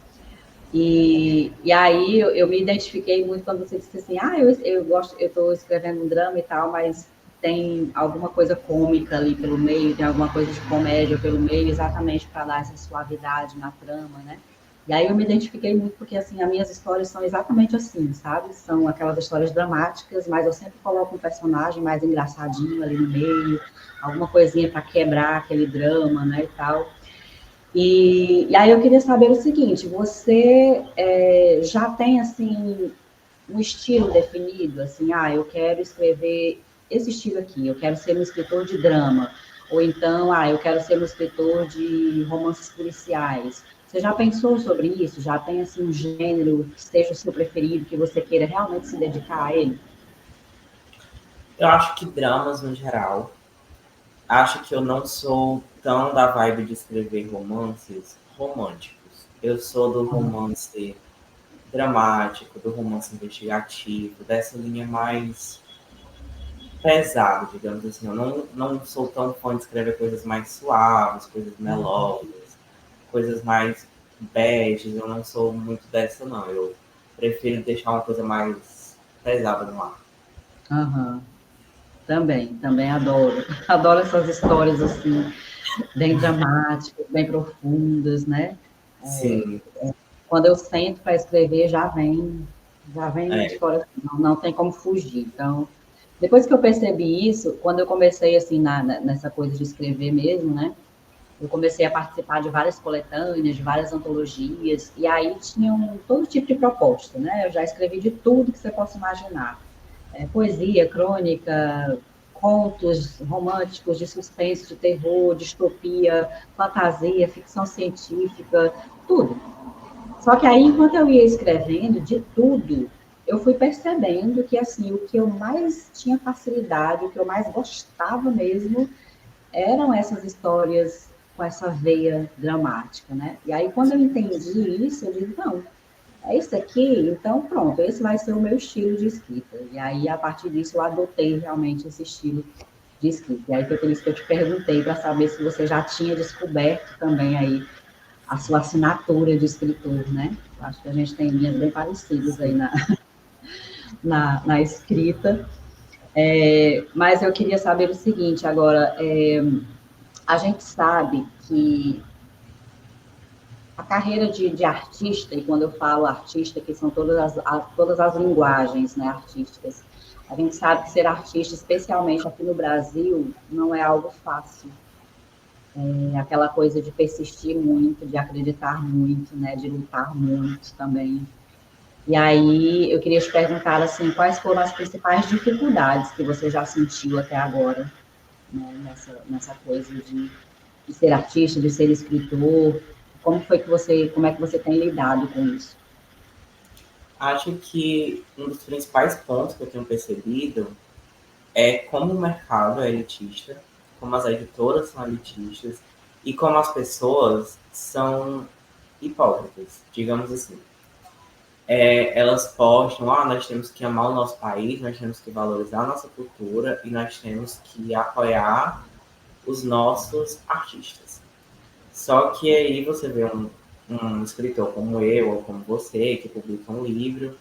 E aí eu me identifiquei muito quando você disse assim, eu gosto, eu estou escrevendo um drama e tal, mas tem alguma coisa cômica ali pelo meio, tem alguma coisa de comédia pelo meio, exatamente para dar essa suavidade na trama, né? E aí eu me identifiquei muito porque assim as minhas histórias são exatamente assim, sabe? São aquelas histórias dramáticas, mas eu sempre coloco um personagem mais engraçadinho ali no meio, alguma coisinha para quebrar aquele drama, né, e tal. E aí eu queria saber o seguinte, você já tem assim um estilo definido, assim, eu quero escrever esse estilo aqui, eu quero ser um escritor de drama, ou então, eu quero ser um escritor de romances policiais. Você já pensou sobre isso? Já tem assim um gênero que seja o seu preferido, que você queira realmente se dedicar a ele? Eu acho que dramas no geral. Acho que eu não sou tão da vibe de escrever romances românticos. Eu sou do romance dramático, do romance investigativo, dessa linha mais pesada, digamos assim. Eu não sou tão fã de escrever coisas mais suaves, coisas melódicas, coisas mais beges. Eu não sou muito dessa, não. Eu prefiro deixar uma coisa mais pesada no ar. Aham. Também adoro. Adoro essas histórias assim, bem dramáticas, bem profundas, né? Sim, Quando eu sento para escrever, já vem uma é, história, não tem como fugir. Então, depois que eu percebi isso, quando eu comecei assim nessa coisa de escrever mesmo, né? Eu comecei a participar de várias coletâneas, de várias antologias, e aí tinham todo tipo de proposta, né? Eu já escrevi de tudo que você possa imaginar. Poesia, crônica, contos românticos, de suspense, de terror, distopia, fantasia, ficção científica, tudo. Só que aí, enquanto eu ia escrevendo de tudo, eu fui percebendo que assim o que eu mais tinha facilidade, o que eu mais gostava mesmo, eram essas histórias com essa veia dramática, né? E aí, quando eu entendi isso, eu disse, não, é isso aqui, então pronto, esse vai ser o meu estilo de escrita. E aí, a partir disso, eu adotei realmente esse estilo de escrita. E aí foi por isso que eu te perguntei, para saber se você já tinha descoberto também aí a sua assinatura de escritor, né? Eu acho que a gente tem linhas bem parecidas aí sim. na escrita. Mas eu queria saber o seguinte agora, a gente sabe que a carreira de artista, e quando eu falo artista, que são todas as linguagens, né, artísticas, a gente sabe que ser artista, especialmente aqui no Brasil, não é algo fácil. É aquela coisa de persistir muito, de acreditar muito, né, de lutar muito também. E aí eu queria te perguntar assim, quais foram as principais dificuldades que você já sentiu até agora, né, nessa coisa de ser artista, de ser escritor? Como é que você tem lidado com isso? Acho que um dos principais pontos que eu tenho percebido é como o mercado é elitista, como as editoras são elitistas e como as pessoas são hipócritas, digamos assim. Elas postam, nós temos que amar o nosso país, nós temos que valorizar a nossa cultura e nós temos que apoiar os nossos artistas. Só que aí você vê um escritor como eu ou como você que publica um livro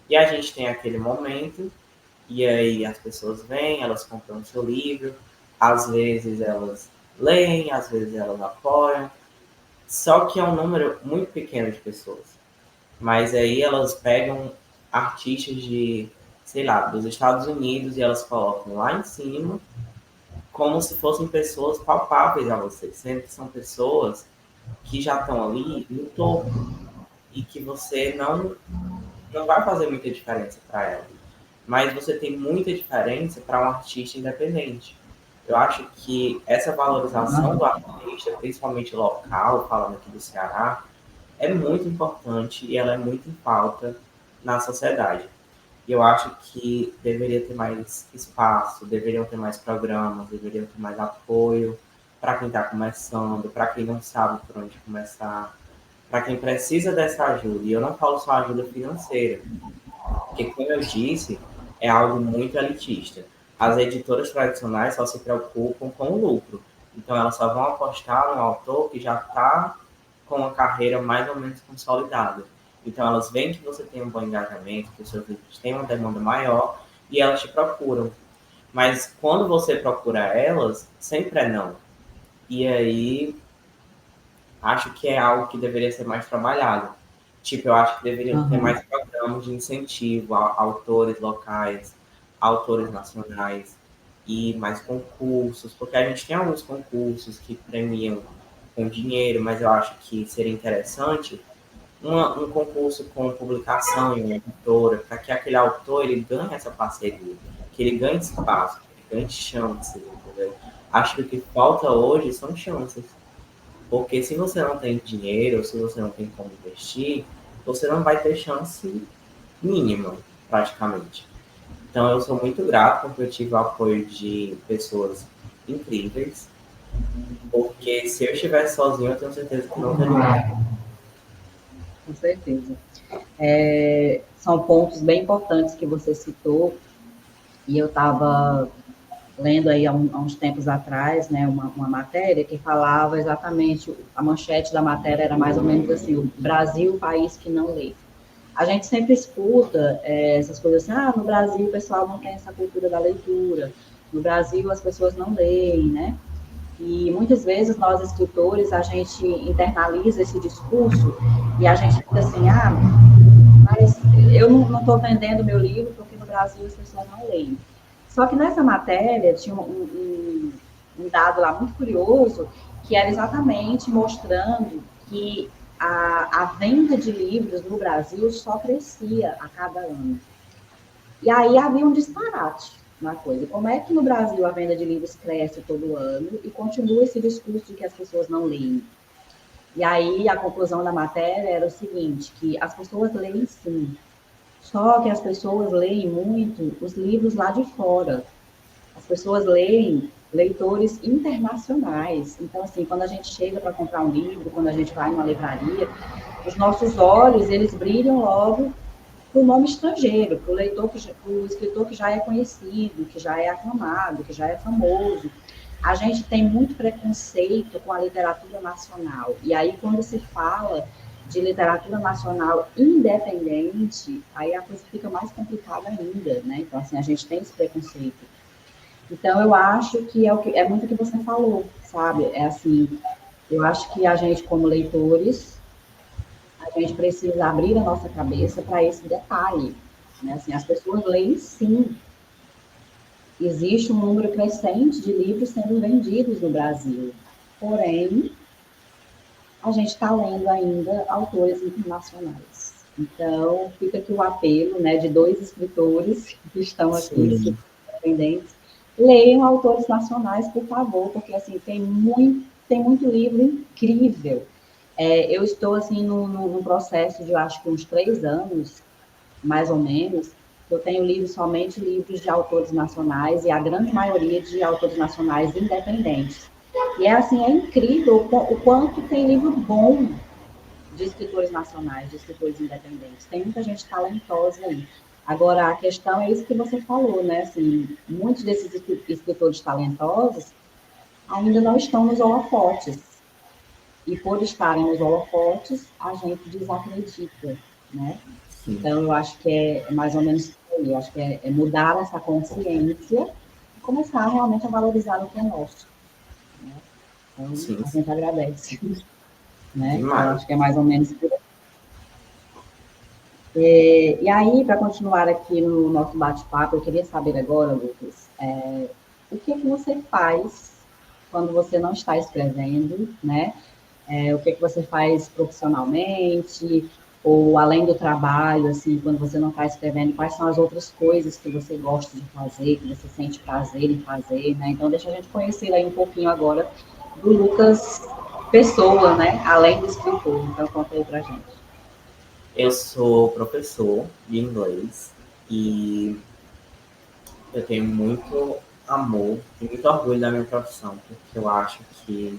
e a gente tem aquele momento e aí as pessoas vêm, elas compram o seu livro, às vezes elas leem, às vezes elas apoiam, só que é um número muito pequeno de pessoas. Mas aí elas pegam artistas de, sei lá, dos Estados Unidos e elas colocam lá em cima como se fossem pessoas palpáveis a você, sendo que são pessoas que já estão ali no topo e que você não vai fazer muita diferença para ela. Mas você tem muita diferença para um artista independente. Eu acho que essa valorização do artista, principalmente local, falando aqui do Ceará, é muito importante e ela é muito em pauta na sociedade. E eu acho que deveria ter mais espaço, deveriam ter mais programas, deveriam ter mais apoio para quem está começando, para quem não sabe por onde começar, para quem precisa dessa ajuda. E eu não falo só ajuda financeira, porque, como eu disse, é algo muito elitista. As editoras tradicionais só se preocupam com o lucro. Então, elas só vão apostar no autor que já está com uma carreira mais ou menos consolidada. Então, elas veem que você tem um bom engajamento, que os seus livros têm uma demanda maior, e elas te procuram. Mas quando você procura elas, sempre é não. E aí, acho que é algo que deveria ser mais trabalhado. Tipo, eu acho que deveriam ter mais programas de incentivo a autores locais, autores nacionais, e mais concursos, porque a gente tem alguns concursos que premiam com dinheiro, mas eu acho que seria interessante um concurso com publicação em uma editora, para que aquele autor ele ganhe essa parceria, que ele ganhe espaço, que ele ganhe chances, entendeu? Acho que o que falta hoje são chances. Porque se você não tem dinheiro, ou se você não tem como investir, você não vai ter chance mínima, praticamente. Então eu sou muito grato porque eu tive o apoio de pessoas incríveis, porque se eu estivesse sozinho, eu tenho certeza que não teria. Com certeza. São pontos bem importantes que você citou, e eu estava lendo aí há uns tempos atrás, né, uma matéria que falava exatamente, a manchete da matéria era mais ou menos assim: o Brasil, o país que não lê. A gente sempre escuta essas coisas assim: no Brasil o pessoal não tem essa cultura da leitura, no Brasil as pessoas não leem, né? E muitas vezes nós escritores, a gente internaliza esse discurso e a gente fica assim: mas eu não estou vendendo meu livro porque no Brasil as pessoas não leem. Só que nessa matéria tinha um dado lá muito curioso, que era exatamente mostrando que a venda de livros no Brasil só crescia a cada ano. E aí havia um disparate na coisa. Como é que no Brasil a venda de livros cresce todo ano e continua esse discurso de que as pessoas não leem? E aí a conclusão da matéria era o seguinte, que as pessoas leem sim, só que as pessoas leem muito os livros lá de fora. As pessoas leem leitores internacionais. Então, assim, quando a gente chega para comprar um livro, quando a gente vai numa livraria, os nossos olhos, eles brilham logo para o nome estrangeiro, para o leitor, para o escritor que já é conhecido, que já é aclamado, que já é famoso. A gente tem muito preconceito com a literatura nacional. E aí, quando se fala de literatura nacional independente, aí a coisa fica mais complicada ainda, né? Então, assim, a gente tem esse preconceito. Então, eu acho que é muito o que você falou, sabe? É assim, eu acho que a gente, como leitores, a gente precisa abrir a nossa cabeça para esse detalhe, né? Assim, as pessoas leem sim. Existe um número crescente de livros sendo vendidos no Brasil. Porém, a gente está lendo ainda autores internacionais. Então, fica aqui o apelo, né, de dois escritores que estão aqui, Sim. independentes, leiam autores nacionais, por favor, porque assim tem muito livro incrível. Eu estou assim num processo de, eu acho que uns 3 anos, mais ou menos, eu tenho lido somente livros de autores nacionais e a grande maioria de autores nacionais independentes. E é assim, é incrível o quanto tem livro bom de escritores nacionais, de escritores independentes. Tem muita gente talentosa aí. Agora, a questão é isso que você falou, né? Assim, muitos desses escritores talentosos ainda não estão nos holofotes. E por estarem nos holofotes, a gente desacredita, né? Sim. Então, eu acho que é mais ou menos isso aí. Eu acho que é mudar essa consciência e começar realmente a valorizar o que é nosso, né? Então, Sim, a sim. gente agradece, né? Então, eu Demais. acho que é mais ou menos por aí. E aí, para continuar aqui no nosso bate-papo, eu queria saber agora, Lucas, o que é que você faz quando você não está escrevendo, né? O que é que você faz profissionalmente, ou além do trabalho, assim, quando você não está escrevendo, quais são as outras coisas que você gosta de fazer, que você sente prazer em fazer, né? Então, deixa a gente conhecer aí um pouquinho agora do Lucas Pessoa, né? Além do escritor. Então, conta aí pra gente. Eu sou professor de inglês e eu tenho muito amor e muito orgulho da minha profissão, porque eu acho que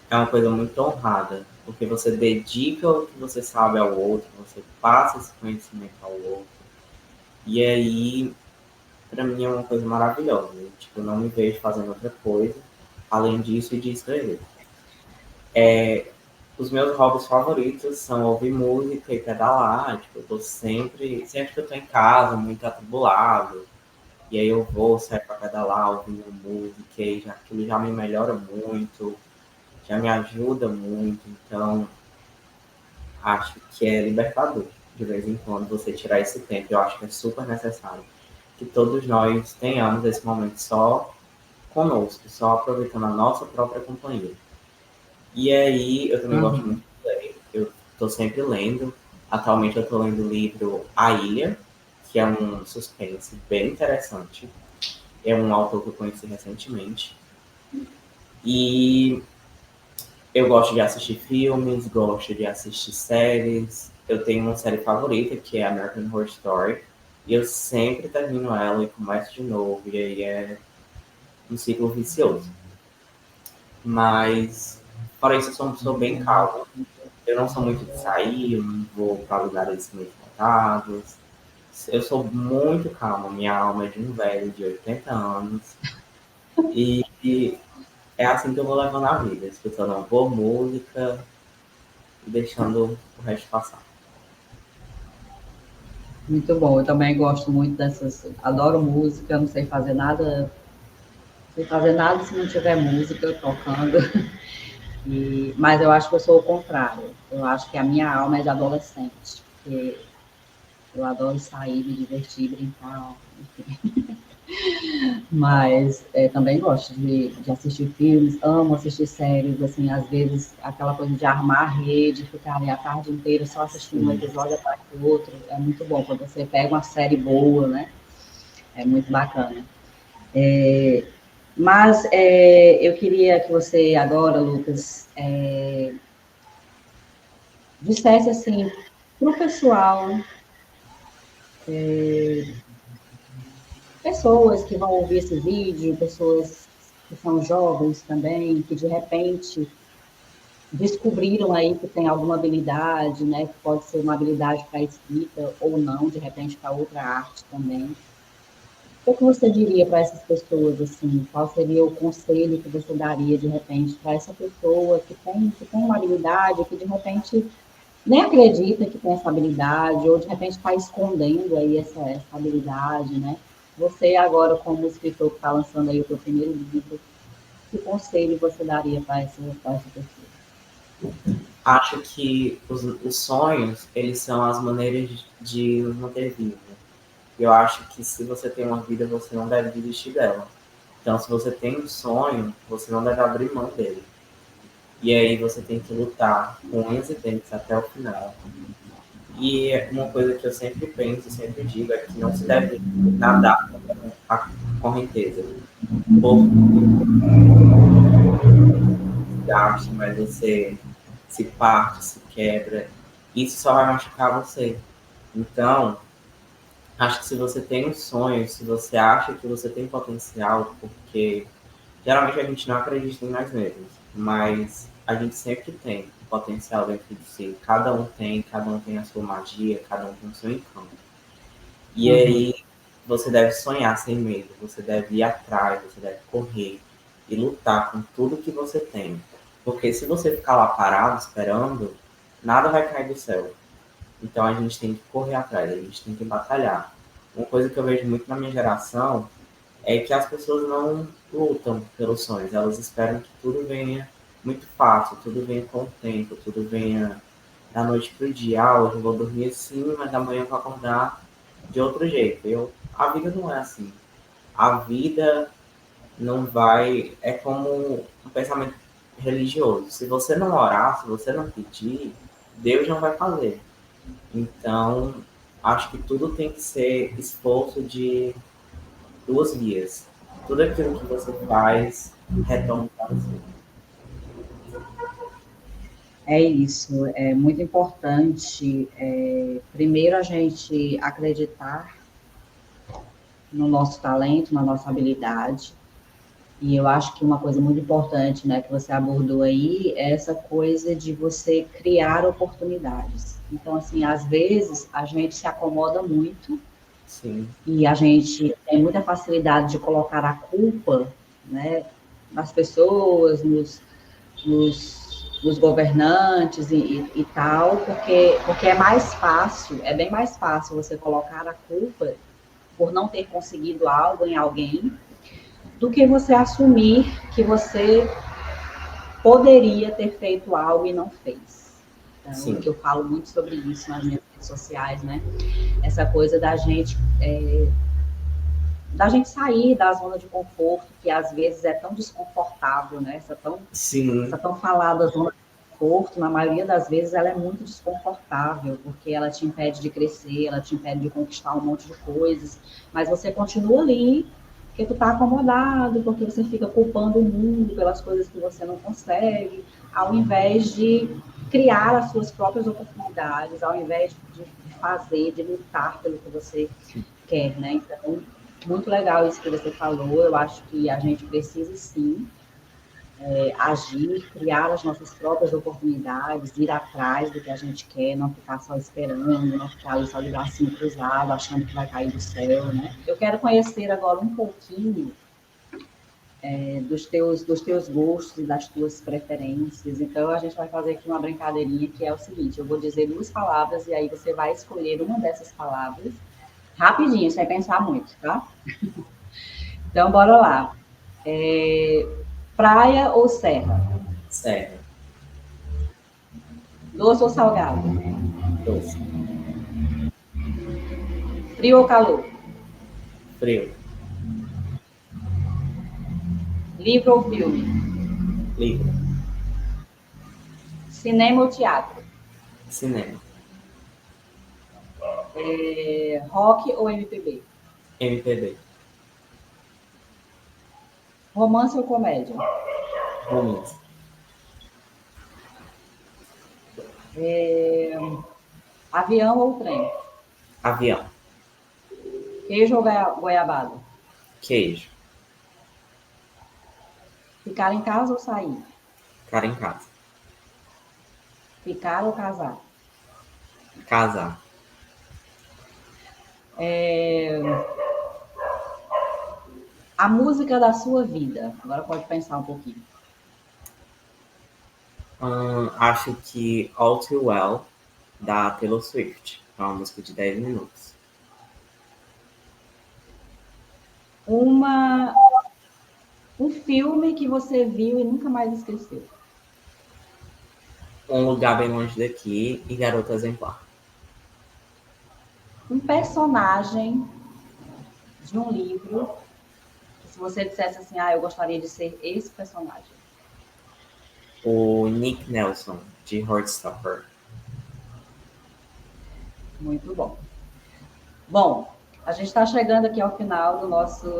é uma coisa muito honrada, porque você dedica o que você sabe ao outro, você passa esse conhecimento ao outro. E aí, para mim é uma coisa maravilhosa. Tipo, eu não me vejo fazendo outra coisa além disso e de escrever. os meus hobbies favoritos são ouvir música e pedalar. Tipo, eu tô sempre que eu tô em casa, muito atribulado, e aí eu vou sair para pedalar, ouvindo música, e já, aquilo já me melhora muito, já me ajuda muito. Então, acho que é libertador, de vez em quando, você tirar esse tempo. Eu acho que é super necessário que todos nós tenhamos esse momento só conosco, só aproveitando a nossa própria companhia. E aí, eu também gosto muito Uhum. de ler. Eu estou sempre lendo. Atualmente, eu estou lendo o livro A Ilha, que é um suspense bem interessante. É um autor que eu conheci recentemente. E eu gosto de assistir filmes, gosto de assistir séries. Eu tenho uma série favorita, que é American Horror Story. E eu sempre termino ela e começo de novo. E aí é um ciclo vicioso. Mas, fora isso, eu sou uma pessoa bem calma. Eu não sou muito de sair, eu não vou para lugares muito lotados. Eu sou muito calmo, minha alma é de um velho de 80 anos. E é assim que eu vou levando a vida, escutando uma boa música e deixando o resto passar. Muito bom. Eu também gosto muito dessas. Adoro música, não sei fazer nada. Não sei fazer nada se não tiver música tocando. Mas eu acho que eu sou o contrário. Eu acho que a minha alma é de adolescente. Porque eu adoro sair, me divertir, brincar, enfim. Mas também gosto de assistir filmes, amo assistir séries, assim, às vezes aquela coisa de armar a rede, ficar ali a tarde inteira só assistindo um Sim. episódio atrás do outro, é muito bom. Quando você pega uma série boa, né? É muito bacana. Mas eu queria que você agora, Lucas, dissesse assim, para o pessoal, pessoas que vão ouvir esse vídeo, pessoas que são jovens também, que de repente descobriram aí que tem alguma habilidade, né, que pode ser uma habilidade para escrita ou não, de repente para outra arte também. O que você diria para essas pessoas, assim? Qual seria o conselho que você daria, de repente, para essa pessoa que tem uma habilidade, que de repente nem acredita que tem essa habilidade, ou de repente está escondendo aí essa habilidade, né? Você agora, como escritor que está lançando aí o seu primeiro livro, que conselho você daria para essa pessoa? Acho que os sonhos, eles são as maneiras de nos manter vivos. Eu acho que se você tem uma vida, você não deve desistir dela. Então, se você tem um sonho, você não deve abrir mão dele. E aí você tem que lutar com unhas e dentes até o final. E uma coisa que eu sempre penso, sempre digo, é que não se deve nadar com a correnteza. Porque desgaste, mas você se parte, se quebra. Isso só vai machucar você. Então, acho que se você tem um sonho, se você acha que você tem potencial, porque geralmente a gente não acredita em nós mesmos, mas a gente sempre tem potencial dentro de si. Cada um tem a sua magia, cada um tem o seu encanto. E Uhum. aí você deve sonhar sem medo, você deve ir atrás, você deve correr e lutar com tudo que você tem. Porque se você ficar lá parado esperando, nada vai cair do céu. Então a gente tem que correr atrás, a gente tem que batalhar. Uma coisa que eu vejo muito na minha geração é que as pessoas não lutam pelos sonhos, elas esperam que tudo venha muito fácil, tudo venha com o tempo, tudo venha da noite pro dia. Ah, hoje eu vou dormir assim, mas amanhã eu vou acordar de outro jeito. A vida não é assim. A vida não vai. É como um pensamento religioso. Se você não orar, se você não pedir, Deus não vai fazer. Então, acho que tudo tem que ser esforço de duas vias. Tudo aquilo que você faz retorna para você. É isso, é muito importante, primeiro a gente acreditar no nosso talento, na nossa habilidade. E eu acho que uma coisa muito importante, né, que você abordou aí, é essa coisa de você criar oportunidades. Então, assim, às vezes a gente se acomoda muito Sim, e a gente tem muita facilidade de colocar a culpa, né, nas pessoas, nos os governantes e tal, porque é mais fácil, é bem mais fácil você colocar a culpa por não ter conseguido algo em alguém, do que você assumir que você poderia ter feito algo e não fez. Então, Sim, eu falo muito sobre isso nas minhas redes sociais, né? Essa coisa da gente sair da zona de conforto, que às vezes é tão desconfortável, né? Essa sim, tão falada zona de conforto, na maioria das vezes, ela é muito desconfortável, porque ela te impede de crescer, ela te impede de conquistar um monte de coisas, mas você continua ali, porque tu tá acomodado, porque você fica culpando o mundo pelas coisas que você não consegue, ao invés de criar as suas próprias oportunidades, ao invés de fazer, de lutar pelo que você quer, né? Então, muito legal isso que você falou. Eu acho que a gente precisa sim agir, criar as nossas próprias oportunidades, ir atrás do que a gente quer, não ficar só esperando, não ficar ali só de bracinho cruzado, achando que vai cair do céu, né? Eu quero conhecer agora um pouquinho dos teus gostos e das tuas preferências. Então, a gente vai fazer aqui uma brincadeirinha que é o seguinte: eu vou dizer duas palavras e aí você vai escolher uma dessas palavras rapidinho, sem pensar muito, tá? Então, bora lá. É, praia ou serra? serra, Doce ou salgado? doce, Frio ou calor? frio, Livro ou filme? livro, Cinema ou teatro? cinema, Rock ou MPB? MPB, Romance ou comédia? romance, É, avião ou trem? avião, Queijo ou goiabada? queijo, Ficar em casa ou sair? cara em casa, Ficar ou casar? casar. É, a música da sua vida. Agora pode pensar um pouquinho. Acho que All Too Well, da Taylor Swift. É uma música de 10 minutos. Uma, um filme que você viu e nunca mais esqueceu. Um Lugar Bem Longe Daqui e Garota Exemplar. Um personagem de um livro que se você dissesse assim, eu gostaria de ser esse personagem. O Nick Nelson, de Heartstopper. Muito bom. Bom, a gente está chegando aqui ao final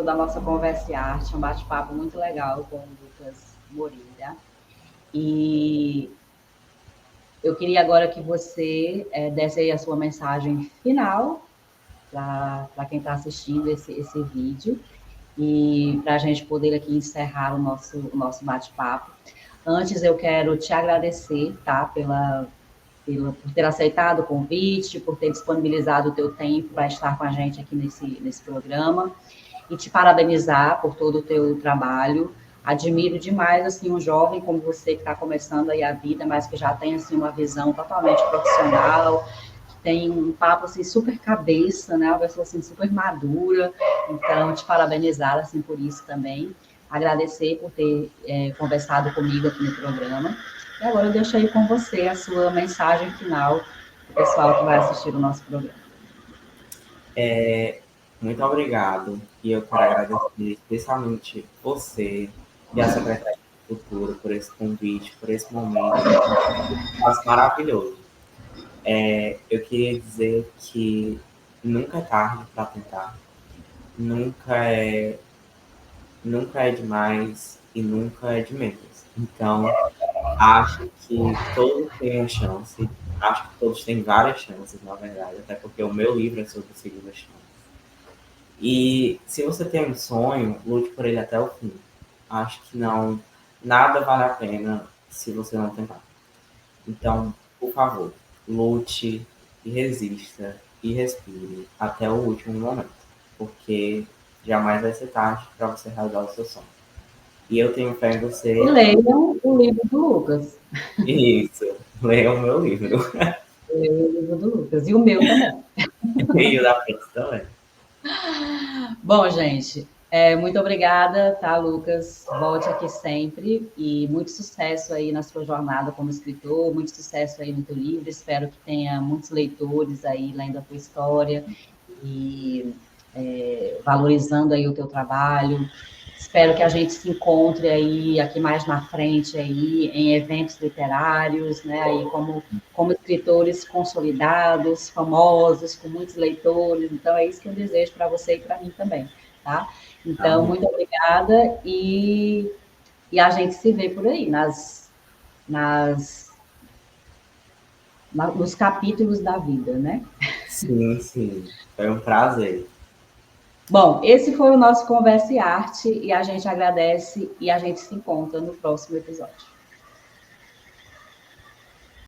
da nossa conversa e arte, um bate-papo muito legal com o Lucas Moreira. E eu queria agora que você desse aí a sua mensagem final para quem está assistindo esse vídeo e para a gente poder aqui encerrar o nosso bate-papo. Antes eu quero te agradecer, tá, por ter aceitado o convite, por ter disponibilizado o teu tempo para estar com a gente aqui nesse programa e te parabenizar por todo o teu trabalho. Admiro demais assim um jovem como você que está começando aí a vida, mas que já tem assim uma visão totalmente profissional, que tem um papo assim super cabeça, né? Uma pessoa assim super madura. Então te parabenizar assim por isso também. Agradecer por ter conversado comigo aqui no programa. E agora eu deixo aí com você a sua mensagem final para o pessoal que vai assistir o nosso programa. Muito obrigado. E eu quero agradecer especialmente você e a Secretaria de Cultura por esse convite, por esse momento. Mas maravilhoso. Eu queria dizer que nunca é tarde para tentar. Nunca é, nunca é demais e nunca é de menos. Então, acho que todos têm uma chance. Acho que todos têm várias chances, na verdade, até porque o meu livro é sobre segunda chance. E se você tem um sonho, lute por ele até o fim. Acho que não, nada vale a pena se você não tentar. Então, por favor, lute e resista e respire até o último momento, porque jamais vai ser tarde para você realizar o seu sonho. E eu tenho fé em você. E leiam o livro do Lucas. Isso, leiam o meu livro. Leiam o livro do Lucas. E o meu também. E o da Pix também. Bom, gente, muito obrigada, tá, Lucas? Volte aqui sempre e muito sucesso aí na sua jornada como escritor, muito sucesso aí no teu livro. Espero que tenha muitos leitores aí lendo a tua história e valorizando aí o teu trabalho. Espero que a gente se encontre aí aqui mais na frente aí em eventos literários, né? Aí como escritores consolidados, famosos, com muitos leitores. Então é isso que eu desejo para você e para mim também, tá? Então Amém. muito obrigada e a gente se vê por aí nas nos capítulos da vida, né? Sim, sim. Foi um prazer. Bom, esse foi o nosso Conversa e Arte e a gente agradece e a gente se encontra no próximo episódio.